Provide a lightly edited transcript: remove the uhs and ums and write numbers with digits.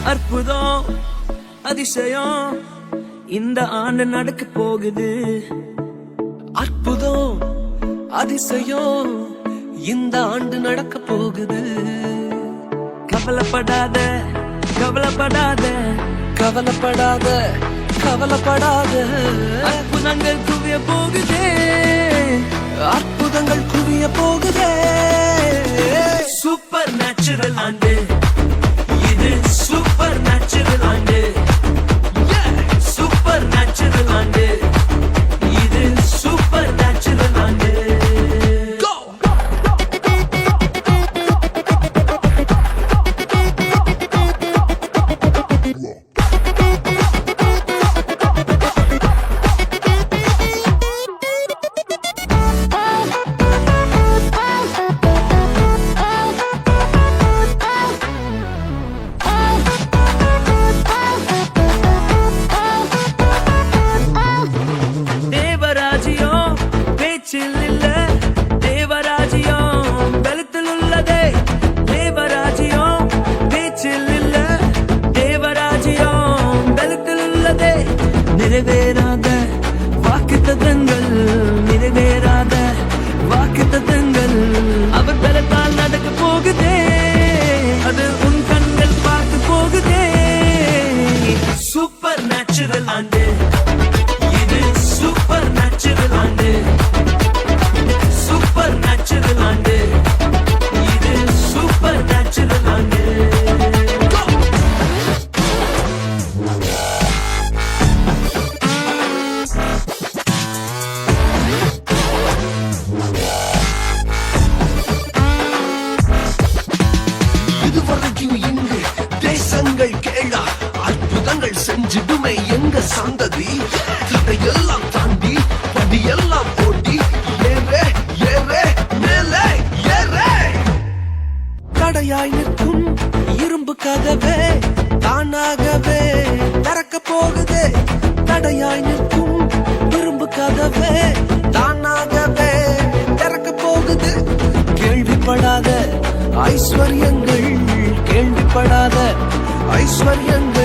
அற்புதம் அதிசயம் இந்த ஆண்டு நடக்க போகுது. அற்புதம் அதிசயம் இந்த ஆண்டு நடக்க போகுது. கவலைப்படாத கவலைப்படாத கவலைப்படாத கவலைப்படாத அற்புதங்கள் குவிய போகுதே, அற்புதங்கள் குவிய போகுதே. சூப்பர் நேச்சுரல் ஆண்டு இது, சூப்பர் நேச்சுரல் ஆண்டு, சூப்பர் நேச்சுரல் ஆண்டு இது, சூப்பர் நேச்சுரல் ஆண்டு. இல்ல தேவராஜ்யம் பலத்தில் உள்ளதே, தேவராஜ்யம் பேச்சில் இல்ல தேவராஜ்யம் பலத்தில் உள்ளதே. நிறைவேறாத வாக்குத்தத்தங்கள், நிறைவேறாத வாக்குத்தத்தங்கள் அவர் பலத்தால் நடக்க போகுதே, அது உன் கண்கள் பார்த்து போகுதே. சூப்பர் நேச்சுரல் ஆண்டு இது, சூப்பர் நேச்சுரல் ஆண்டு, சூப்பர் நேச்சுரல் ஆண்டு இது, சூப்பர் நேச்சுரல் ஆண்டு. இதுவரைக்கும் இங்கு தேசங்கள் கேளா அற்புதங்கள் செஞ்சிடுமே எங்க சந்ததி. தடையெல்லாம் தாண்டி படியெல்லாம் போட்டி ஏறே ஏறே மேலே ஏறே. தடையாய் நிற்கும் இரும்பு கதவே தானாகவே திறக்க போகுதே. தடையாய் நிற்கும் இரும்பு கதவே தானாகவே திறக்க போகுது. கேள்விப்படாத ஐஸ்வர்யங்கள், கேள்விப்படாத ஐஸ்வர்யங்கள்